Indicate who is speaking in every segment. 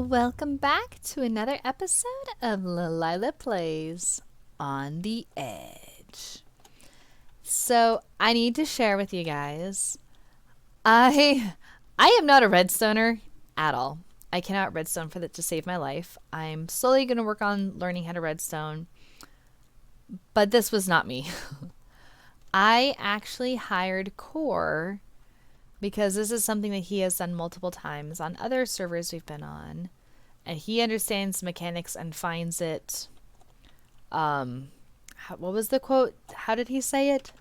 Speaker 1: Welcome back to another episode of Lila Plays on the Edge. So I need to share with you guys, I am not a redstoner at all. I cannot redstone for that to save my life. I'm slowly going to work on learning how to redstone, but this was not me. I actually hired Core because this is something that he has done multiple times on other servers we've been on, and he understands mechanics and finds it, what was the quote? How did he say it?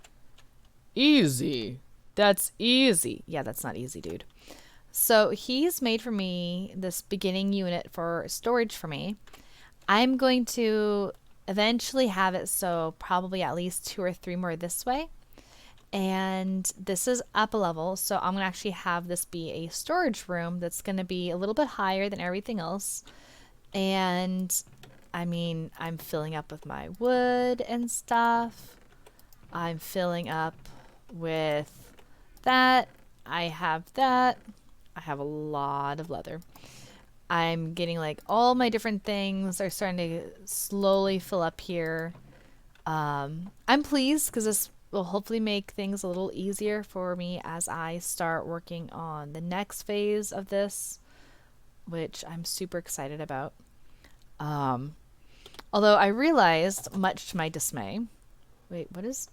Speaker 1: Easy. That's easy. Yeah, that's not easy, dude. So he's made for me this beginning unit for storage for me. I'm going to eventually have it so probably at least 2 or 3 more this way. And this is up a level, so I'm going to actually have this be a storage room that's going to be a little bit higher than everything else. And I mean, I'm filling up with my wood and stuff. I'm filling up with that. I have that. I have a lot of leather. I'm getting like all my different things are starting to slowly fill up here. I'm pleased because this will hopefully make things a little easier for me as I start working on the next phase of this, which I'm super excited about. Although I realized, much to my dismay, wait, what is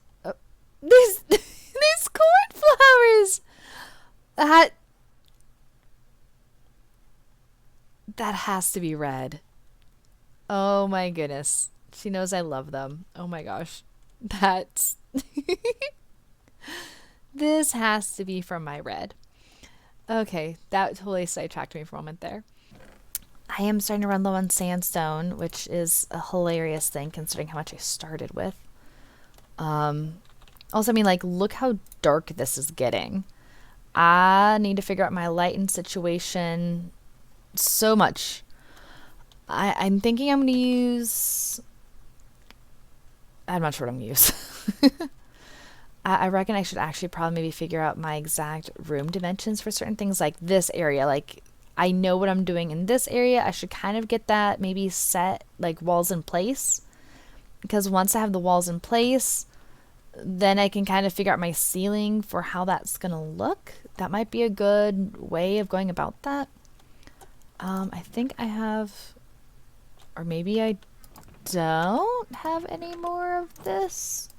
Speaker 1: these these cornflowers? That has to be red. Oh my goodness. She knows I love them. Oh my gosh. That's this has to be from my red. Okay, that totally sidetracked me for a moment there. I am starting to run low on sandstone, which is a hilarious thing considering how much I started with. Also, I mean, like, look how dark this is getting. I need to figure out my lighting situation so much. I'm thinking I'm going to use... I'm not sure what I'm going to use. I reckon I should actually probably maybe figure out my exact room dimensions for certain things like this area. Like, I know what I'm doing in this area. I should kind of get that maybe set, like, walls in place. Because once I have the walls in place, then I can kind of figure out my ceiling for how that's going to look. That might be a good way of going about that. I think I have, or maybe I don't have any more of this.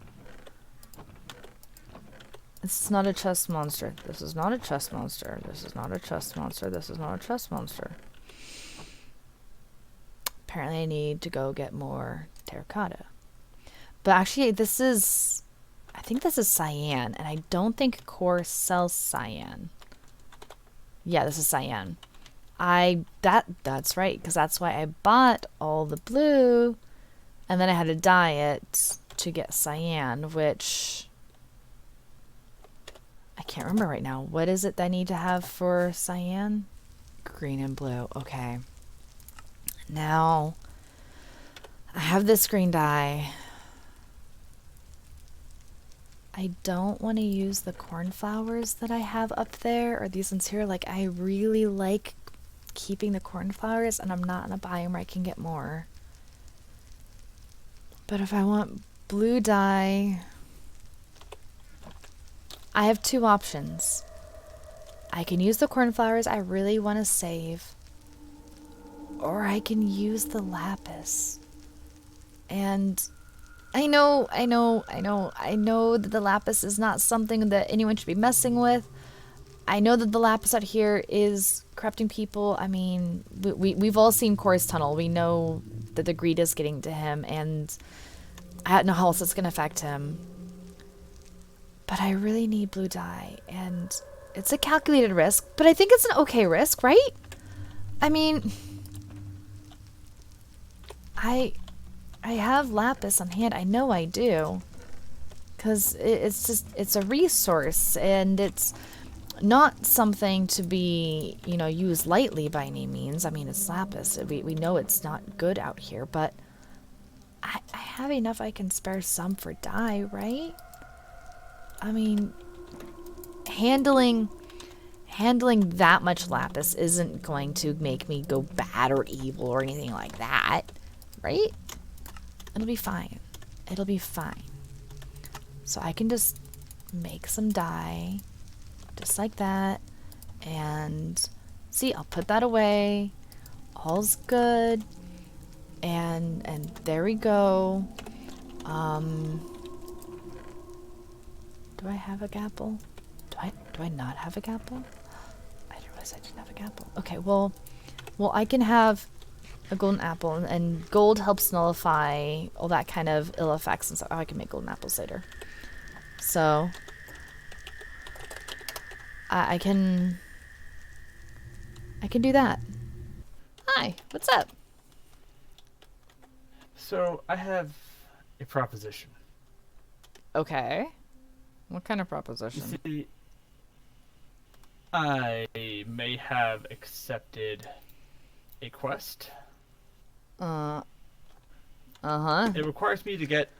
Speaker 1: This is not a chest monster. This is not a chest monster. This is not a chest monster. This is not a chest monster. Apparently I need to go get more terracotta. But actually this is, I think this is cyan, and I don't think Core sells cyan. Yeah, this is cyan. That's right, because that's why I bought all the blue, and then I had to dye it to get cyan, which I can't remember right now. What is it that I need to have for cyan? Green and blue. Okay. Now, I have this green dye. I don't want to use the cornflowers that I have up there, or these ones here. Like, I really like keeping the cornflowers, and I'm not in a biome where I can get more. But if I want blue dye... I have 2 options. I can use the cornflowers I really want to save, or I can use the lapis. And I know that the lapis is not something that anyone should be messing with. I know that the lapis out here is corrupting people. I mean, we've all seen Core's tunnel. We know that the greed is getting to him, and I don't know how else it's going to affect him. But I really need blue dye, and it's a calculated risk, but I think it's an okay risk, right? I mean, I have lapis on hand. I know I do, because it's a resource, and it's not something to be, used lightly by any means. I mean, it's lapis. We know it's not good out here, but I have enough I can spare some for dye, right? I mean, handling handling that much lapis isn't going to make me go bad or evil or anything like that, right? It'll be fine. It'll be fine. So I can just make some dye, just like that, and see, I'll put that away. All's good, and there we go. Do I have a gapple? Do I not have a gapple? I didn't realize I didn't have a gapple. Okay, well, I can have a golden apple, and gold helps nullify all that kind of ill effects and stuff. Oh, I can make golden apples later. So I can do that. Hi, what's up?
Speaker 2: So I have a proposition.
Speaker 1: Okay. What kind of proposition?
Speaker 2: You see, I may have accepted a quest.
Speaker 1: Uh-huh.
Speaker 2: It requires me to get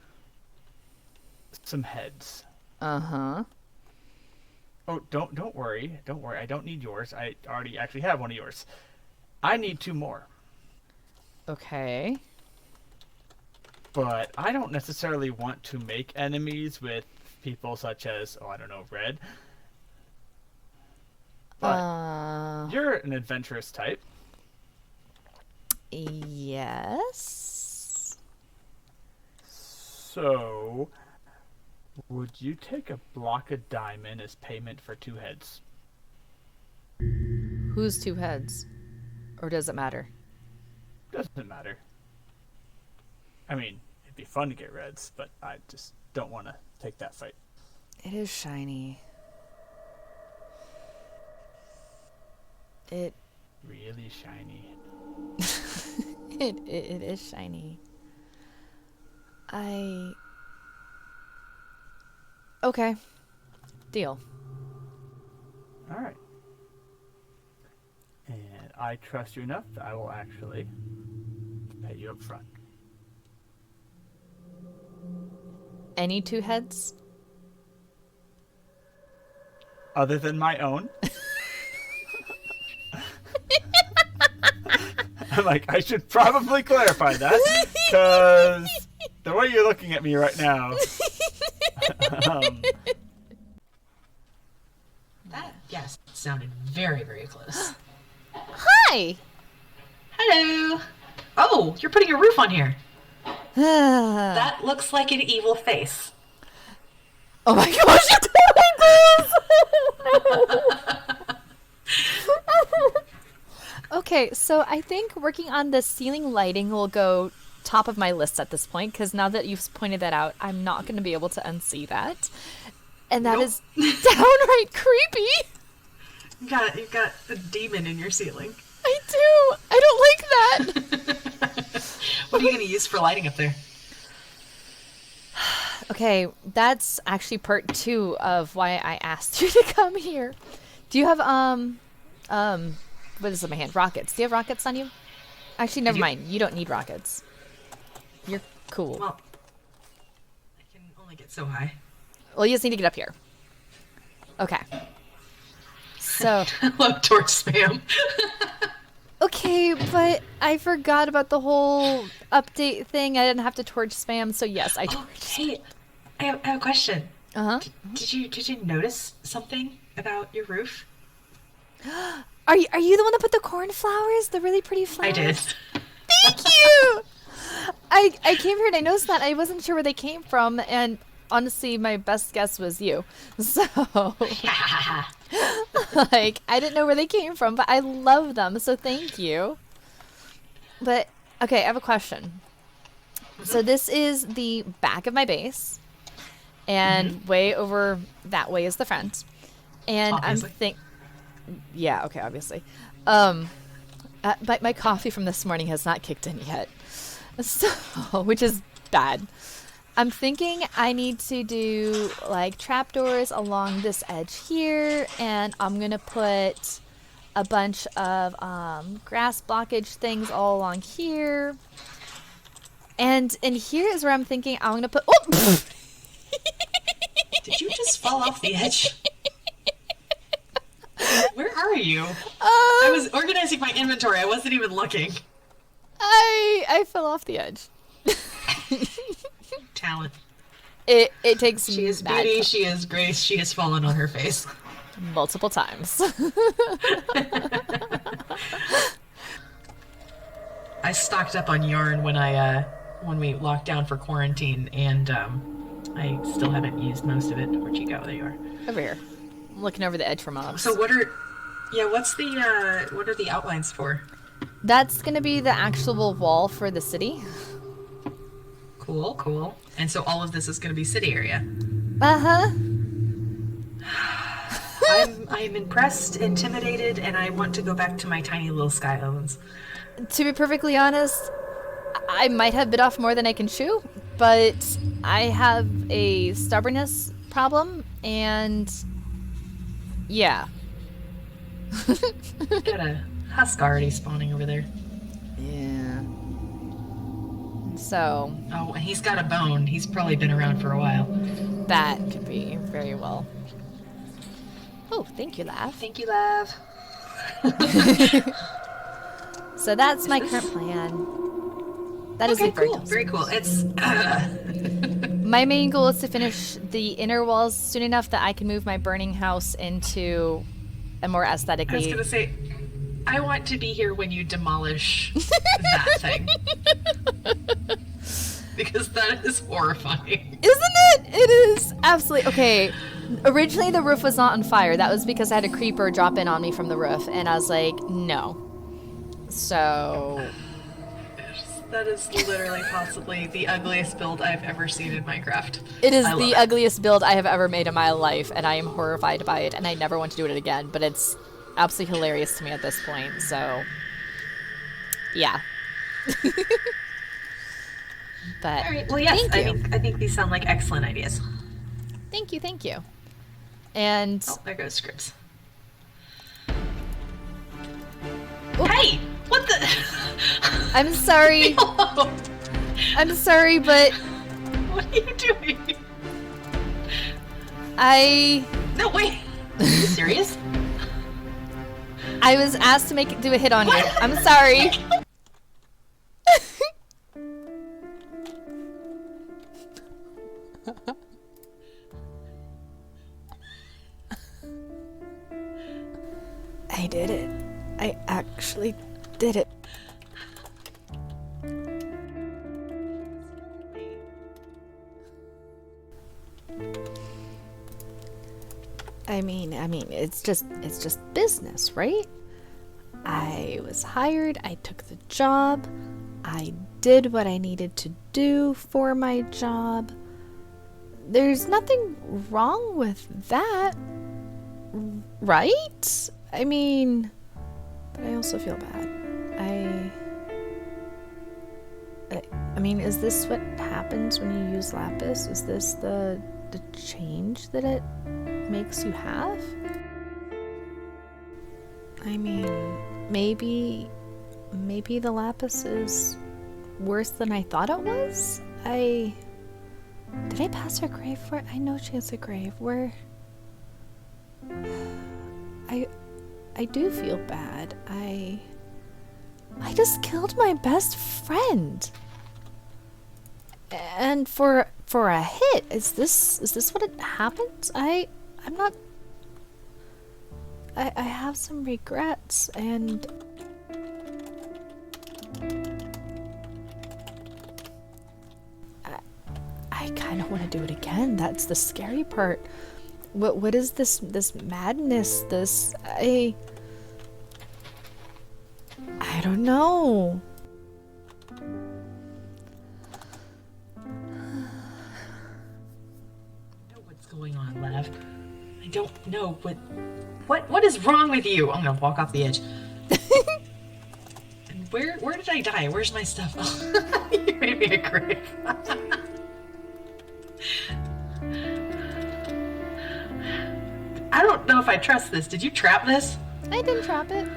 Speaker 2: some heads.
Speaker 1: Uh-huh.
Speaker 2: Oh, don't worry. Don't worry. I don't need yours. I already actually have one of yours. I need 2 more.
Speaker 1: Okay.
Speaker 2: But I don't necessarily want to make enemies with people such as, oh, I don't know, Red. But you're an adventurous type.
Speaker 1: Yes.
Speaker 2: So, would you take a block of diamond as payment for 2 heads?
Speaker 1: Who's 2 heads? Or does it matter?
Speaker 2: Doesn't matter. I mean, it'd be fun to get reds, but I just don't want to take that fight.
Speaker 1: It is shiny. It
Speaker 2: really shiny.
Speaker 1: it is shiny. Okay. Deal.
Speaker 2: All right. And I trust you enough that I will actually pay you up front.
Speaker 1: Any 2 heads?
Speaker 2: Other than my own. I'm like, I should probably clarify that, because the way you're looking at me right now.
Speaker 3: That, yes, sounded very, very close.
Speaker 1: Hi!
Speaker 3: Hello! Oh, you're putting a roof on here. That looks like an evil face.
Speaker 1: Oh my gosh, you're doing this! Okay, so I think working on the ceiling lighting will go top of my list at this point, because now that you've pointed that out, I'm not going to be able to unsee that. And that is downright creepy.
Speaker 3: You've got a demon in your ceiling.
Speaker 1: I do. I don't like that.
Speaker 3: What are you going to use for lighting up there?
Speaker 1: Okay, that's actually part 2 of why I asked you to come here. Do you have what is in my hand? Rockets. Do you have rockets on you? Actually, never mind. You don't need rockets. You're cool.
Speaker 3: Well, I can only get so high.
Speaker 1: Well, you just need to get up here. Okay. So.
Speaker 3: I love torch spam.
Speaker 1: Okay, but I forgot about the whole update thing. I didn't have to torch spam, so yes, I torched.
Speaker 3: Hey, I have a question.
Speaker 1: Uh-huh.
Speaker 3: Did you notice something about your roof?
Speaker 1: Are you the one that put the cornflowers? The really pretty flowers?
Speaker 3: I did.
Speaker 1: Thank you! I came here and I noticed that. I wasn't sure where they came from, and honestly, my best guess was you. So, like, I didn't know where they came from, but I love them, so thank you. But, okay, I have a question. So this is the back of my base, and way over that way is the front. And
Speaker 3: Obviously.
Speaker 1: Yeah, okay, obviously. But my coffee from this morning has not kicked in yet, so which is bad. I'm thinking I need to do like trapdoors along this edge here, and I'm gonna put a bunch of grass blockage things all along here. And here is where I'm thinking I'm gonna put. Oh!
Speaker 3: Did you just fall off the edge? Where are you? I was organizing my inventory. I wasn't even looking.
Speaker 1: I fell off the edge.
Speaker 3: Talent.
Speaker 1: It takes
Speaker 3: She is beauty, she is grace, she has fallen on her face.
Speaker 1: multiple times.
Speaker 3: I stocked up on yarn when we locked down for quarantine, and I still haven't used most of it. Where'd you go? There you are.
Speaker 1: Over here. I'm looking over the edge for mobs.
Speaker 3: So what are the outlines for?
Speaker 1: That's gonna be the actual wall for the city.
Speaker 3: Cool, cool. And so all of this is going to be city area.
Speaker 1: Uh-huh.
Speaker 3: I'm impressed, intimidated, and I want to go back to my tiny little sky islands.
Speaker 1: To be perfectly honest, I might have bit off more than I can chew, but I have a stubbornness problem, and yeah.
Speaker 3: Got a husk already spawning over there.
Speaker 1: Yeah. So.
Speaker 3: Oh, and he's got a bone. He's probably been around for a while.
Speaker 1: That could be very well. Oh, thank you, Lav.
Speaker 3: Thank you, Lav.
Speaker 1: So that's my current plan. That is
Speaker 3: okay,
Speaker 1: very
Speaker 3: cool. Very cool. It's
Speaker 1: my main goal is to finish the inner walls soon enough that I can move my burning house into a more aesthetically.
Speaker 3: I was gonna say, I want to be here when you demolish that thing. Because that is horrifying.
Speaker 1: Isn't it? It is absolutely okay. Originally the roof was not on fire. That was because I had a creeper drop in on me from the roof, and I was like, no. So
Speaker 3: that is literally possibly the ugliest build I've ever seen in Minecraft.
Speaker 1: It is the ugliest build I have ever made in my life, and I am horrified by it, and I never want to do it again, but it's absolutely hilarious to me at this point, so yeah. But
Speaker 3: all right, well, yes,
Speaker 1: thank you.
Speaker 3: I think these sound like excellent ideas.
Speaker 1: Thank you, thank you. And
Speaker 3: oh, there goes Scripps.
Speaker 1: Oh.
Speaker 3: Hey, what the?
Speaker 1: I'm sorry.
Speaker 3: No.
Speaker 1: I'm sorry, but
Speaker 3: what are you doing? No, wait. Are you serious?
Speaker 1: I was asked to do a hit on you. I'm sorry. I did it. I actually did it. I mean, it's just business, right? I was hired, I took the job, I did what I needed to do for my job. There's nothing wrong with that, right? I mean, but I also feel bad. I mean, is this what happens when you use Lapis? Is this the change that it makes you have? I mean, maybe the Lapis is worse than I thought it was? Did I pass her grave for it? I know she has a grave. I do feel bad. I just killed my best friend. And for a hit, is this what it happens? I'm not. I have some regrets, and I kind of want to do it again. That's the scary part. What is this madness? I don't know.
Speaker 3: What's going on, Lav? I don't know what is wrong with you? I'm gonna walk off the edge. And where did I die? Where's my stuff? You made me a grave. I don't know if I trust this. Did you trap this?
Speaker 1: I didn't trap it.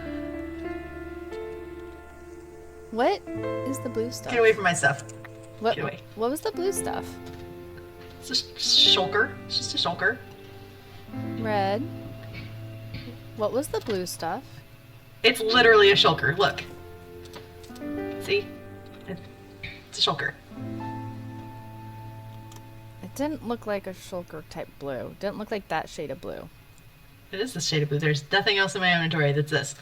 Speaker 1: What is the blue stuff?
Speaker 3: Get away from my stuff.
Speaker 1: What?
Speaker 3: Get away.
Speaker 1: What was the blue stuff?
Speaker 3: It's just shulker. It's just a shulker.
Speaker 1: Red. What was the blue stuff?
Speaker 3: It's literally a shulker. Look. See? It's a shulker.
Speaker 1: It didn't look like a shulker type blue. It didn't look like that shade of blue.
Speaker 3: It is this shade of blue. There's nothing else in my inventory that's this.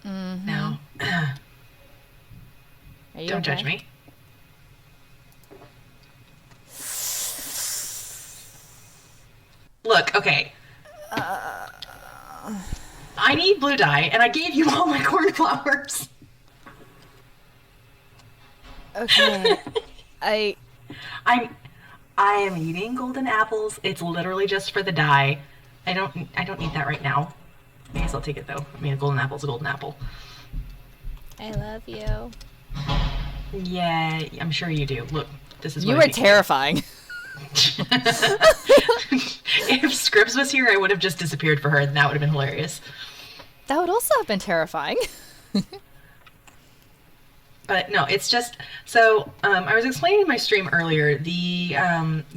Speaker 1: Mm-hmm.
Speaker 3: Now,
Speaker 1: Are you
Speaker 3: don't
Speaker 1: okay?
Speaker 3: judge me. Look, okay. I need blue dye, and I gave you all my cornflowers.
Speaker 1: Okay. I
Speaker 3: am eating golden apples. It's literally just for the dye. I don't need that right now. I guess I'll take it though. I mean, a golden apple's a golden apple.
Speaker 1: love you.
Speaker 3: Yeah, I'm sure you do. Look, this is what
Speaker 1: You
Speaker 3: I
Speaker 1: were
Speaker 3: think.
Speaker 1: terrifying.
Speaker 3: If Scribs was here, I would have just disappeared for her, and that would have been hilarious.
Speaker 1: That would also have been terrifying.
Speaker 3: But no, it's just so. I was explaining in my stream earlier. The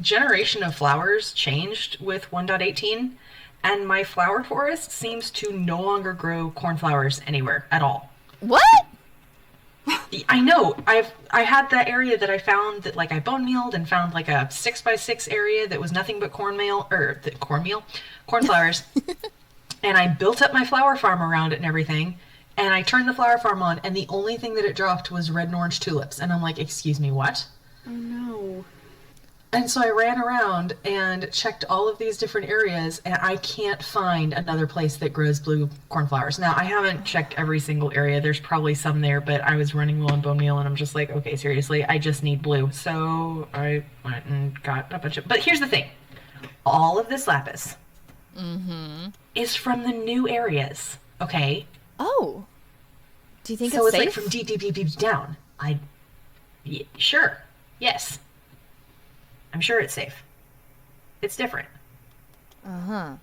Speaker 3: generation of flowers changed with 1.18, and my flower forest seems to no longer grow cornflowers anywhere at all.
Speaker 1: What?
Speaker 3: I know. I had that area that I found that like I bone mealed and found like a 6x6 area that was nothing but cornflowers, and I built up my flower farm around it and everything. And I turned the flower farm on, and the only thing that it dropped was red and orange tulips. And I'm like, excuse me, what?
Speaker 4: Oh no.
Speaker 3: And so I ran around and checked all of these different areas, and I can't find another place that grows blue cornflowers. Now, I haven't checked every single area. There's probably some there, but I was running low on bone meal, and I'm just like, okay, seriously, I just need blue. So I went and got a bunch of... But here's the thing. All of this lapis is from the new areas, okay?
Speaker 1: Oh. Do you think
Speaker 3: So
Speaker 1: it's
Speaker 3: it's
Speaker 1: safe?
Speaker 3: like from deep, deep, deep, deep down. Sure. Yes. I'm sure it's safe. It's different.
Speaker 1: Uh-huh.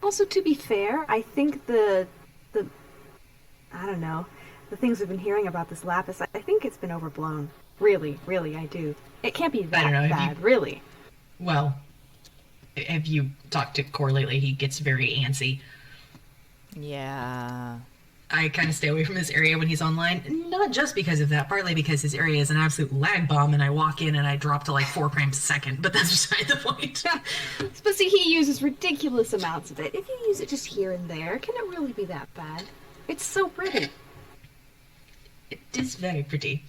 Speaker 4: Also, to be fair, I think the I don't know, the things we've been hearing about this lapis, I think it's been overblown. Really, really, I do. It can't be that
Speaker 3: don't know, have
Speaker 4: bad, really.
Speaker 3: Well, have you talked to Core lately? He gets very antsy.
Speaker 1: Yeah.
Speaker 3: I kind of stay away from his area when he's online. Not just because of that, partly because his area is an absolute lag bomb, and I walk in and I drop to like 4 frames a second, but that's beside the point.
Speaker 4: But see, he uses ridiculous amounts of it. If you use it just here and there, can it really be that bad? It's so pretty.
Speaker 3: It is very pretty.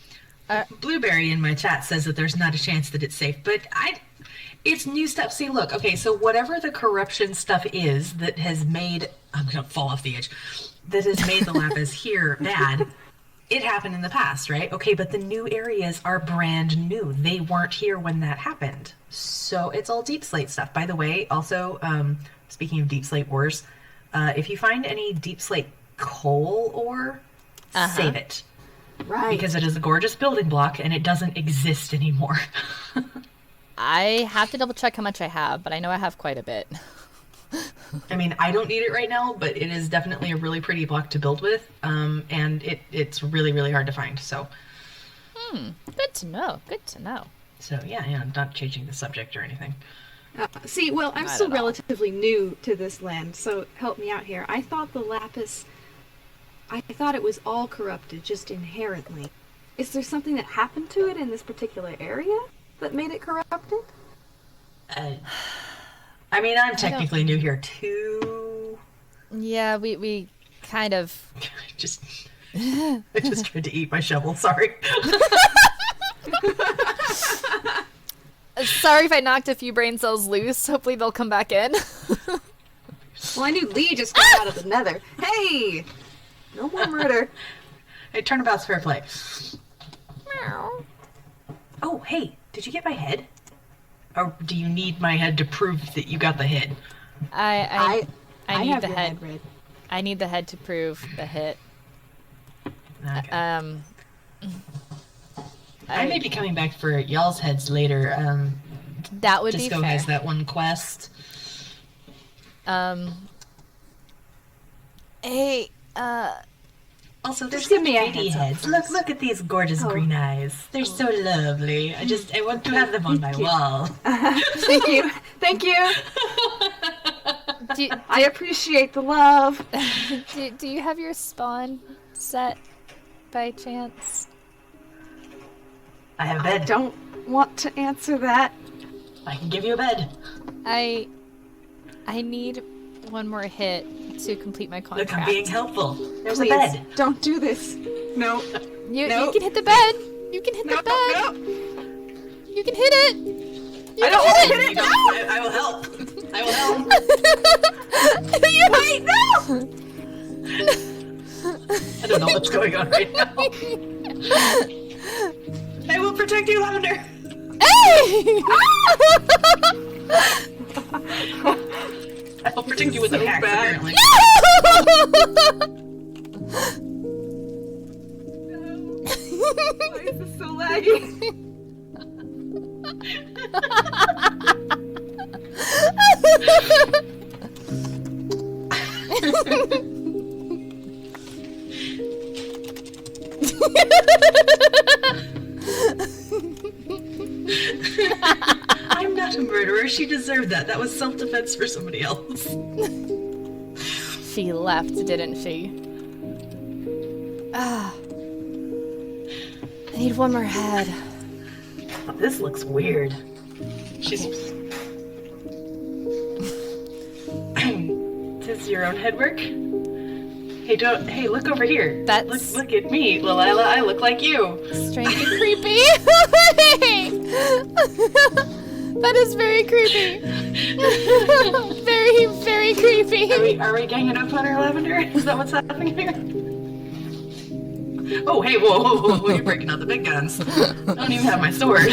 Speaker 3: Blueberry in my chat says that there's not a chance that it's safe, but it's new stuff. See, look, okay, so whatever the corruption stuff is that has made... I'm gonna fall off the edge. That has made the lapis here bad. It happened in the past, right? Okay, but the new areas are brand new. They weren't here when that happened. So it's all deep slate stuff. By the way, also, speaking of deep slate ores, if you find any deep slate coal ore, save it.
Speaker 4: Right.
Speaker 3: Because it is a gorgeous building block and it doesn't exist anymore.
Speaker 1: I have to double check how much I have, but I know I have quite a bit.
Speaker 3: I mean, I don't need it right now, but it is definitely a really pretty block to build with, and it's really, really hard to find. So,
Speaker 1: Good to know. Good to know.
Speaker 3: so yeah, I'm not changing the subject or anything.
Speaker 4: See, well, I'm
Speaker 1: Not
Speaker 4: still
Speaker 1: at all.
Speaker 4: relatively new to this land, so help me out here. I thought the lapis, I thought it was all corrupted, just inherently. Is there something that happened to it in this particular area that made it corrupted?
Speaker 3: I mean, I'm technically new here too.
Speaker 1: Yeah, we kind of...
Speaker 3: I just tried to eat my shovel. Sorry.
Speaker 1: Sorry if I knocked a few brain cells loose. Hopefully they'll come back in.
Speaker 4: Well, I knew Lee just got out of the nether. Hey! No more murder.
Speaker 3: Hey, turnabout's fair play. Oh, hey, did you get my head? Or do you need my head to prove that you got the head?
Speaker 1: I need
Speaker 4: have
Speaker 1: the
Speaker 4: your
Speaker 1: head.
Speaker 4: read.
Speaker 1: I need the head to prove the hit.
Speaker 3: Okay. I
Speaker 1: I-
Speaker 3: may be coming back for y'all's heads later.
Speaker 1: That would be
Speaker 3: Disco
Speaker 1: fair.
Speaker 3: has that one quest.
Speaker 1: Hey,
Speaker 3: Also, there's
Speaker 4: Just give
Speaker 3: such
Speaker 4: me a
Speaker 3: pretty
Speaker 4: heads up
Speaker 3: heads.
Speaker 4: first.
Speaker 3: Look at these gorgeous
Speaker 4: Oh.
Speaker 3: green eyes. They're so lovely. I want to have them on my
Speaker 4: Thank you.
Speaker 3: wall.
Speaker 4: Thank you. Thank you. I appreciate the love.
Speaker 1: do you have your spawn set by chance?
Speaker 3: I have a
Speaker 4: I
Speaker 3: bed.
Speaker 4: don't want to answer that.
Speaker 3: I can give you a bed.
Speaker 1: I need one more hit to complete my contract.
Speaker 3: Look, I'm being helpful. There's
Speaker 4: Please,
Speaker 3: a bed.
Speaker 4: don't do this. No.
Speaker 1: You
Speaker 4: No.
Speaker 1: can hit the bed. You can hit
Speaker 4: No,
Speaker 1: the bed.
Speaker 4: no.
Speaker 1: You can hit it.
Speaker 4: I don't want to hit
Speaker 3: You
Speaker 4: it.
Speaker 3: don't-
Speaker 4: No.
Speaker 3: I will help. I will help.
Speaker 1: You
Speaker 4: Wait, no.
Speaker 3: I don't know what's going on right now. I will protect you, Lavender.
Speaker 1: Hey!
Speaker 3: I will protect you with an axe,
Speaker 4: bad.
Speaker 3: apparently.
Speaker 4: Why is this so laggy?
Speaker 3: I'm not a murderer. She deserved that. That was self-defense for somebody else.
Speaker 1: She left, didn't she? Ah. I need one more head.
Speaker 3: This looks weird. She's... Does your own head work? Hey, don't... Hey, look over here.
Speaker 1: That's-
Speaker 3: Look at me, Lilila. I look like you.
Speaker 1: Strange and creepy. That is very creepy. Very, very creepy.
Speaker 3: Are we ganging up on her, Lavender? Is that what's happening here? Oh, hey, whoa, you're breaking out the big guns. I don't even have my sword.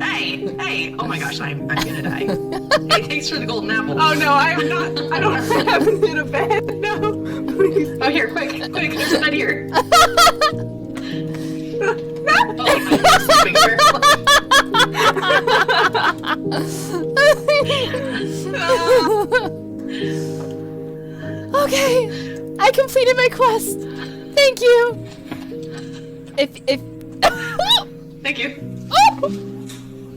Speaker 3: Hey, oh my gosh, I'm gonna die. Hey, thanks for the golden apple.
Speaker 4: Oh no, I'm not. I don't haven't hit a bed. No, please.
Speaker 3: Oh, here, quick, there's a bed here.
Speaker 4: No.
Speaker 3: Oh, I'm sleeping here.
Speaker 1: Okay, I completed my quest. Thank you. If
Speaker 3: Thank you.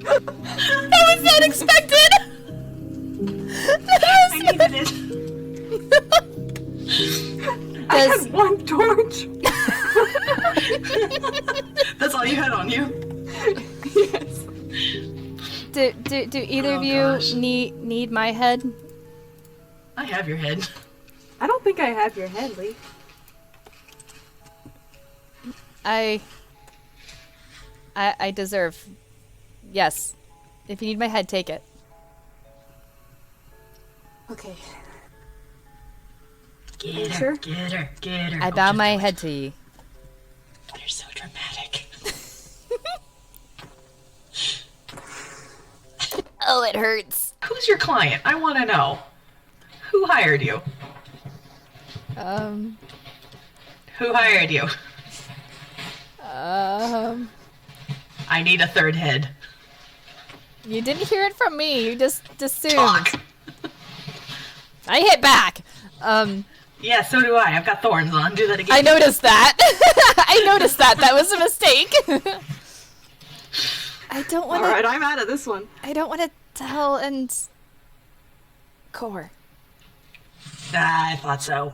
Speaker 1: that was unexpected.
Speaker 3: I needed it.
Speaker 4: I had one torch.
Speaker 3: That's all you had on you.
Speaker 4: Yes.
Speaker 1: Do either of you
Speaker 3: gosh.
Speaker 1: need my head?
Speaker 3: I have your head.
Speaker 4: I don't think I have your head, Lee.
Speaker 1: I deserve. Yes. If you need my head, take it.
Speaker 4: Okay.
Speaker 3: Get her,
Speaker 4: Sure.
Speaker 3: get her, get her.
Speaker 1: I bow my head to you.
Speaker 3: You're so dramatic.
Speaker 1: Oh, it hurts.
Speaker 3: Who's your client? I want to know. Who hired you? Who hired you? I need a third head.
Speaker 1: You didn't hear it from me. You just assumed.
Speaker 3: Talk.
Speaker 1: I hit back.
Speaker 3: Yeah, so do I. I've got thorns on. Do that again.
Speaker 1: I noticed that. I noticed that. That was a mistake. I don't want
Speaker 4: All
Speaker 1: to.
Speaker 4: right, I'm out of this one.
Speaker 1: I don't want to tell and core.
Speaker 3: I thought so.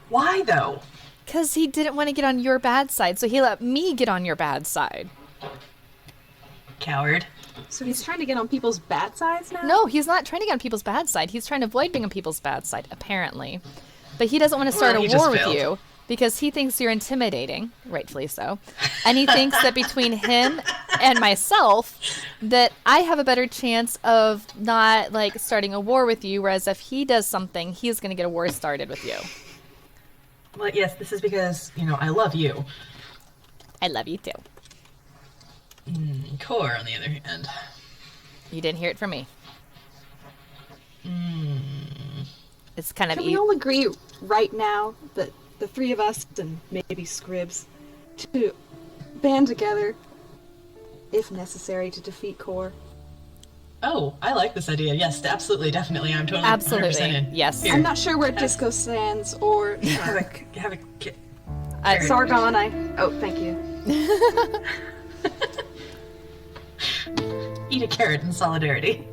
Speaker 3: Why though?
Speaker 1: Because he didn't want to get on your bad side, so he let me get on your bad side.
Speaker 3: Coward.
Speaker 4: So he's trying to get on people's bad sides now?
Speaker 1: No, he's not trying to get on people's bad side. He's trying to avoid being on people's bad side, apparently. But he doesn't want to start
Speaker 3: Well,
Speaker 1: a
Speaker 3: he just
Speaker 1: war with
Speaker 3: failed.
Speaker 1: you because he thinks you're intimidating, rightfully so. And he thinks that between him and myself, that I have a better chance of not like starting a war with you, whereas if he does something, he's going to get a war started with you.
Speaker 3: Well, yes, this is because, I love you.
Speaker 1: I love you too.
Speaker 3: Core, on the other hand.
Speaker 1: You didn't hear it from me. It's kind of
Speaker 4: Can we all agree right now that the three of us and maybe Scribs to band together, if necessary, to defeat Core?
Speaker 3: Oh, I like this idea. Yes, absolutely, definitely. I'm totally 100%
Speaker 1: Absolutely,
Speaker 3: in.
Speaker 1: yes.
Speaker 3: Here,
Speaker 4: I'm not sure where Disco stands or
Speaker 3: have a
Speaker 4: Sargon. Oh, thank you.
Speaker 3: eat a carrot in solidarity.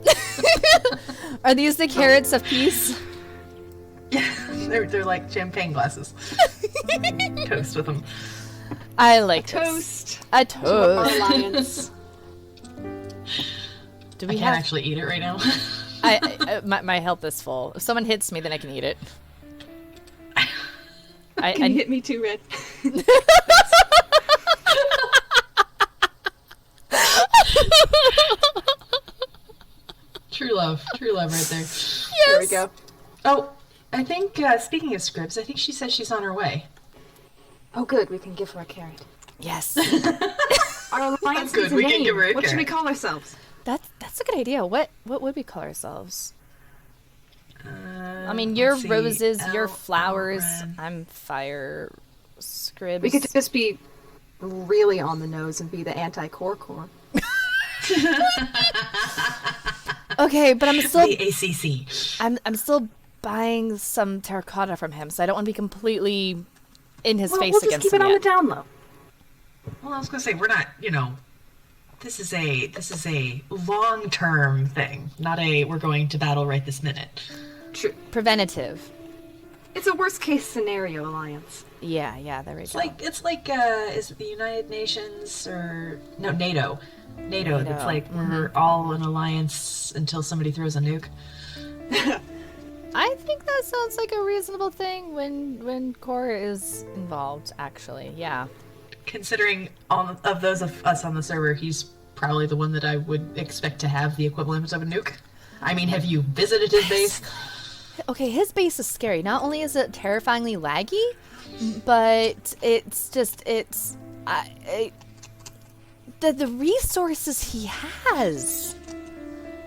Speaker 1: Are these the carrots of peace?
Speaker 3: Yeah, they're like champagne glasses. Toast with them.
Speaker 1: I like
Speaker 4: Toast.
Speaker 1: A
Speaker 4: To our
Speaker 1: toast.
Speaker 4: alliance.
Speaker 1: Do
Speaker 3: I
Speaker 1: we
Speaker 3: can't
Speaker 1: have?
Speaker 3: actually eat it right now.
Speaker 1: My health is full. If someone hits me, then I can eat it.
Speaker 4: Can you hit me too, Red?
Speaker 3: True love right there.
Speaker 1: Yes.
Speaker 4: There we go.
Speaker 3: Oh, I think, speaking of Scribs, I think she says she's on her way.
Speaker 4: Oh, good. We can give her a carrot.
Speaker 1: Yes.
Speaker 4: Our alliance
Speaker 3: Good,
Speaker 4: needs a
Speaker 3: we can
Speaker 4: name.
Speaker 3: give her a
Speaker 4: What should we
Speaker 3: carrot.
Speaker 4: call ourselves?
Speaker 1: That's a good idea. What would we call ourselves? I mean, you're
Speaker 3: let's see.
Speaker 1: roses, you're
Speaker 3: L-
Speaker 1: flowers.
Speaker 3: Red.
Speaker 1: I'm fire. Scribs.
Speaker 4: We could just be really on the nose and be the anti-core.
Speaker 1: Okay, but I'm still
Speaker 3: The ACC.
Speaker 1: I'm still buying some terracotta from him, so I don't want to be completely in his
Speaker 4: Well,
Speaker 1: face
Speaker 4: we'll just
Speaker 1: against
Speaker 4: keep
Speaker 1: him
Speaker 4: it on
Speaker 1: yet.
Speaker 4: the down low.
Speaker 3: Well, I was gonna say we're not. This is a long-term thing, not a we're going to battle right this minute.
Speaker 4: True.
Speaker 1: Preventative.
Speaker 4: It's a worst-case scenario alliance.
Speaker 1: Yeah, there we
Speaker 3: It's
Speaker 1: go.
Speaker 3: like is it the United Nations or no NATO? NATO. That's like we're all an alliance until somebody throws a nuke.
Speaker 1: I think that sounds like a reasonable thing when Core is involved, actually. Yeah.
Speaker 3: Considering all of those of us on the server, he's probably the one that I would expect to have the equivalent of a nuke. I mean, have you visited his base?
Speaker 1: Okay, his base is scary. Not only is it terrifyingly laggy, but the resources he has.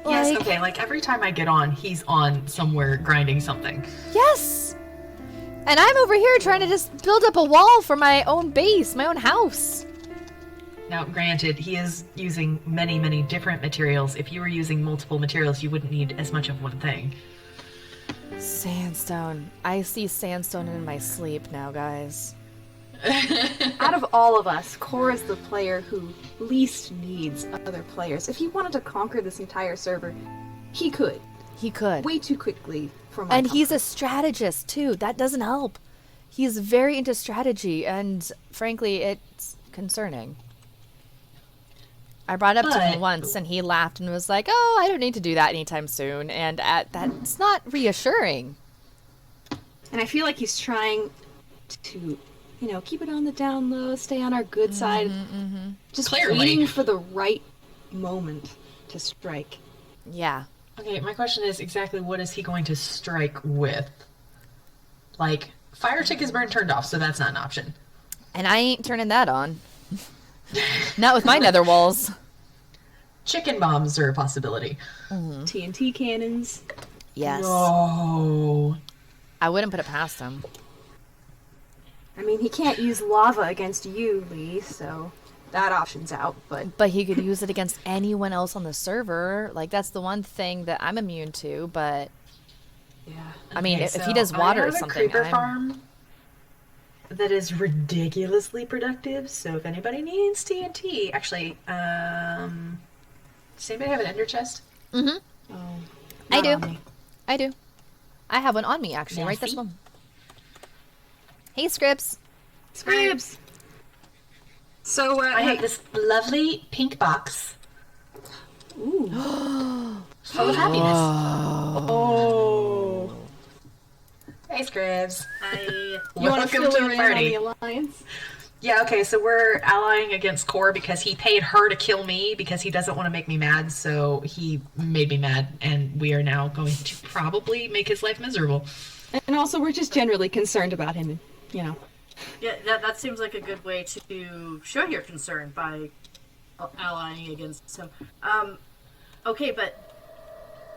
Speaker 3: Yes,
Speaker 1: Like,
Speaker 3: okay, like every time I get on, he's on somewhere grinding something.
Speaker 1: yes. And I'm over here trying to just build up a wall for my own base, my own house.
Speaker 3: Now, granted, he is using many, many different materials. If you were using multiple materials, you wouldn't need as much of one thing.
Speaker 1: Sandstone. I see sandstone in my sleep now, guys.
Speaker 4: Out of all of us, Core is the player who least needs other players. If he wanted to conquer this entire server, he could.
Speaker 1: He could.
Speaker 4: Way too quickly for my
Speaker 1: And he's
Speaker 4: comfort.
Speaker 1: a strategist too. That doesn't help. He's very into strategy, and frankly, it's concerning. I brought it up to him
Speaker 3: But-
Speaker 1: once, and he laughed and was like, "Oh, I don't need to do that anytime soon." And that's not reassuring.
Speaker 4: And I feel like he's trying to, keep it on the down low, stay on our good side. Just
Speaker 3: Clearly.
Speaker 4: waiting for the right moment to strike.
Speaker 1: Yeah.
Speaker 3: Okay, my question is exactly what is he going to strike with? Like, fire tick has been turned off, so that's not an option.
Speaker 1: And I ain't turning that on. Not with my nether walls.
Speaker 3: Chicken bombs are a possibility.
Speaker 4: TNT cannons.
Speaker 1: Yes.
Speaker 3: Oh.
Speaker 1: I wouldn't put it past him.
Speaker 4: I mean, he can't use lava against you, Lee, so that option's out, but
Speaker 1: But he could use it against anyone else on the server. Like, that's the one thing that I'm immune to, but
Speaker 4: yeah.
Speaker 1: I mean,
Speaker 3: Okay,
Speaker 1: if he
Speaker 3: so
Speaker 1: does water
Speaker 3: I
Speaker 1: or
Speaker 3: have
Speaker 1: something,
Speaker 3: a creeper
Speaker 1: I'm-
Speaker 3: farm that is ridiculously productive. So if anybody needs TNT, actually, does anybody have an ender chest?
Speaker 1: Mm-hmm.
Speaker 4: Oh,
Speaker 1: I
Speaker 4: not
Speaker 1: do.
Speaker 4: on me.
Speaker 1: I do. I have one on me, actually, right this
Speaker 3: Nasty.
Speaker 1: one. Hey, Scribs.
Speaker 4: Scribs! So,
Speaker 3: I
Speaker 4: hey,
Speaker 3: have this lovely pink box
Speaker 4: ooh.
Speaker 3: full of happiness.
Speaker 4: Oh.
Speaker 3: Hey, Scribs.
Speaker 4: You want to
Speaker 3: Welcome
Speaker 4: fill
Speaker 3: to
Speaker 4: her
Speaker 3: the
Speaker 4: in on
Speaker 3: party.
Speaker 4: the alliance?
Speaker 3: Yeah, okay, so we're allying against Core because he paid her to kill me because he doesn't want to make me mad, so he made me mad, and we are now going to probably make his life miserable.
Speaker 4: And also, we're just generally concerned about him,
Speaker 5: Yeah, that seems like a good way to show your concern by allying against him. Okay, but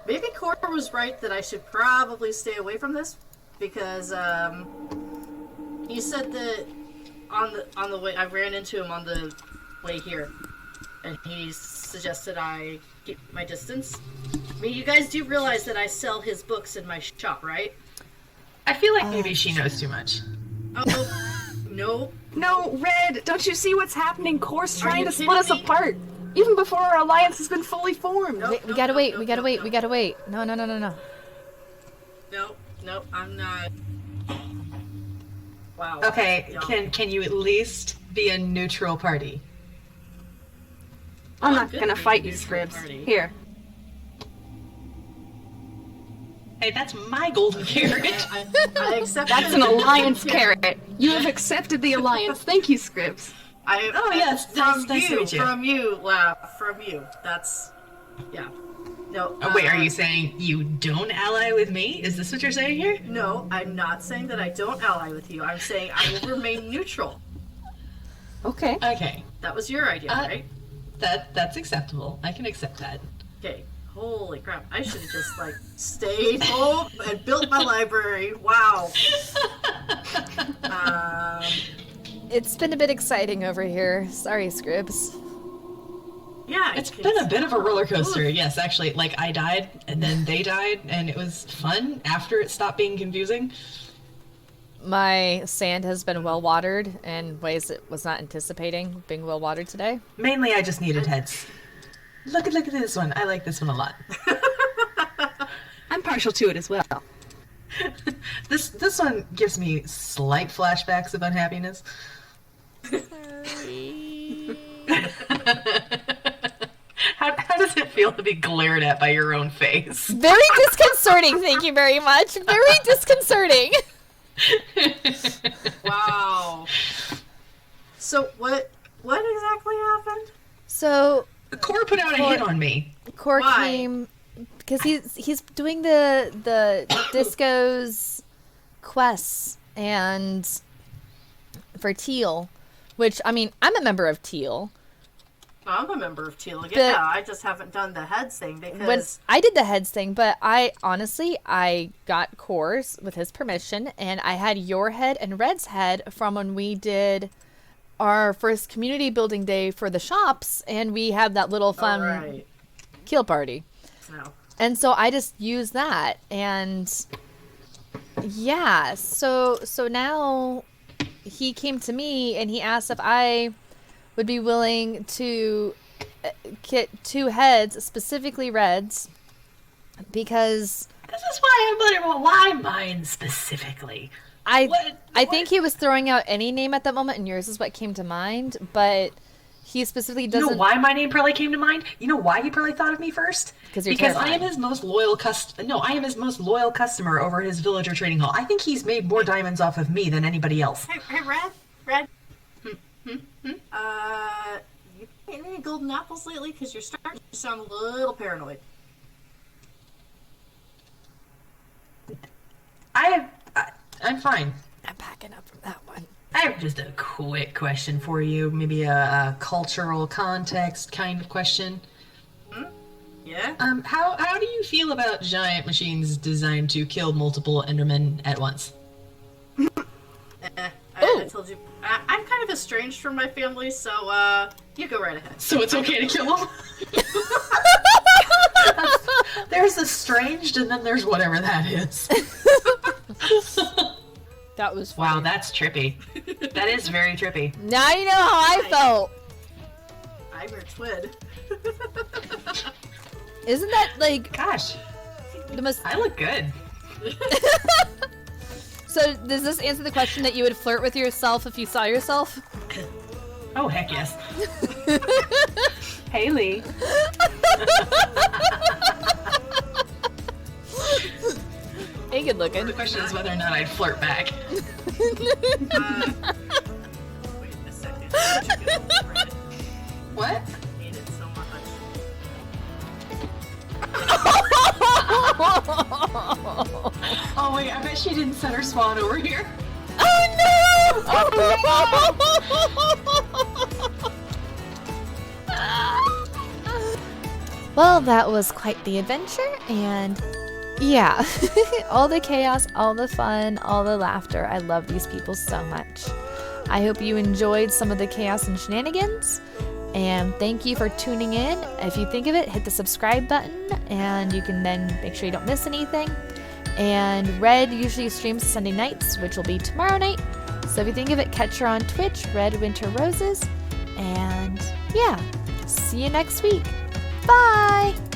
Speaker 5: maybe Core was right that I should probably stay away from this because he said that on the way I ran into him on the way here, and he suggested I keep my distance. I mean, you guys do realize that I sell his books in my shop, right?
Speaker 3: I feel like maybe she knows too much.
Speaker 5: Oh, no.
Speaker 4: No, Red, don't you see what's happening? Core's trying
Speaker 5: you
Speaker 4: to split us
Speaker 5: kidding me?
Speaker 4: apart. Even before our alliance has been fully formed.
Speaker 5: Nope,
Speaker 1: We gotta wait. We gotta wait. We gotta wait. No.
Speaker 5: No, I'm not. Wow.
Speaker 3: Okay,
Speaker 5: Y'all.
Speaker 3: can you at least be a neutral party?
Speaker 4: I'm
Speaker 5: Oh,
Speaker 4: not
Speaker 5: good
Speaker 4: gonna
Speaker 5: for
Speaker 4: fight
Speaker 5: you,
Speaker 4: you,
Speaker 5: neutral
Speaker 4: Scribs.
Speaker 5: party.
Speaker 4: Here.
Speaker 3: Hey, that's my golden carrot.
Speaker 5: I accept
Speaker 4: That's an alliance carrot. You have accepted the alliance. Thank you, Scribs.
Speaker 3: Oh, yes,
Speaker 5: from
Speaker 3: nice to
Speaker 5: you,
Speaker 3: meet you.
Speaker 5: from you, Lap, from you. That's, yeah. No.
Speaker 3: Oh, wait, are you saying you don't ally with me? Is this what you're saying here?
Speaker 5: No, I'm not saying that I don't ally with you. I'm saying I will remain neutral.
Speaker 4: Okay.
Speaker 3: Okay,
Speaker 5: That was your idea, right?
Speaker 3: that's acceptable. I can accept that.
Speaker 5: Okay. Holy crap! I should have just stayed home and built my library. Wow.
Speaker 1: It's been a bit exciting over here. Sorry, Scribs.
Speaker 5: Yeah.
Speaker 3: It's been a bit of a roller coaster, yes, actually. I died, and then they died, and it was fun after it stopped being confusing.
Speaker 1: My sand has been well watered in ways it was not anticipating being well watered today.
Speaker 3: Mainly, I just needed heads. Look at this one. I like this one a lot.
Speaker 4: I'm partial to it as well.
Speaker 3: This one gives me slight flashbacks of unhappiness. How does it feel to be glared at by your own face?
Speaker 1: Very disconcerting, thank you very much. Very disconcerting.
Speaker 5: Wow. So what exactly happened?
Speaker 1: So
Speaker 3: Core put out a hit on me.
Speaker 1: Core
Speaker 5: Why?
Speaker 1: came because he's doing the disco's quests and for Teal, which I mean I'm a member of Teal.
Speaker 5: I'm a member of Teal again. Yeah, I just haven't done the heads thing
Speaker 1: When
Speaker 5: because
Speaker 1: I did the heads thing, but I got Core's with his permission, and I had your head and Red's head from when we did our first community building day for the shops, and we had that little fun
Speaker 5: right.
Speaker 1: kill party.
Speaker 5: No.
Speaker 1: And so I just used that, and yeah, so now he came to me and he asked if I would be willing to get 2 heads, specifically Reds, because
Speaker 3: This is why I'm wondering, well, why mine specifically?
Speaker 1: I think he was throwing out any name at that moment, and yours is what came to mind, but he specifically
Speaker 3: You
Speaker 1: doesn't.
Speaker 3: know why my name probably came to mind? You know why he probably thought of me first?
Speaker 1: Because you're
Speaker 3: Because I am
Speaker 1: terrifying.
Speaker 3: his most loyal I am his most loyal customer over his villager trading hall. I think he's made more diamonds off of me than anybody else.
Speaker 5: Hey, Red. You getting any golden apples lately? Because you're starting to sound a little paranoid.
Speaker 3: I'm fine.
Speaker 1: I'm packing up from that one.
Speaker 3: I have just a quick question for you. Maybe a cultural context kind of question.
Speaker 5: Yeah?
Speaker 3: How do you feel about giant machines designed to kill multiple Endermen at once?
Speaker 5: I told you. I'm kind of estranged from my family, so, you go right ahead.
Speaker 3: So it's okay to kill them? There's estranged, and then there's whatever that is.
Speaker 1: That was
Speaker 3: Wow,
Speaker 1: funny.
Speaker 3: that's trippy. That is very trippy.
Speaker 1: Now you know how I felt.
Speaker 5: I'm your twin.
Speaker 1: Isn't that like
Speaker 3: Gosh,
Speaker 1: the most?
Speaker 3: I look good.
Speaker 1: So does this answer the question that you would flirt with yourself if you saw yourself?
Speaker 3: Oh, heck yes.
Speaker 4: Haley.
Speaker 1: Hey, good looking.
Speaker 3: The question is whether or not I'd flirt back.
Speaker 5: Wait a second. Where'd you go, Red?
Speaker 3: What?
Speaker 5: I hate it so much.
Speaker 3: Oh wait, I bet she didn't set her spawn over here.
Speaker 1: Well, that was quite the adventure, and yeah, all the chaos, all the fun, all the laughter. I love these people so much. I hope you enjoyed some of the chaos and shenanigans, and thank you for tuning in. If you think of it, hit the subscribe button, and you can then make sure you don't miss anything. And Red usually streams Sunday nights, which will be tomorrow night. So if you think of it, catch her on Twitch, Red Winter Roses. And yeah, see you next week. Bye!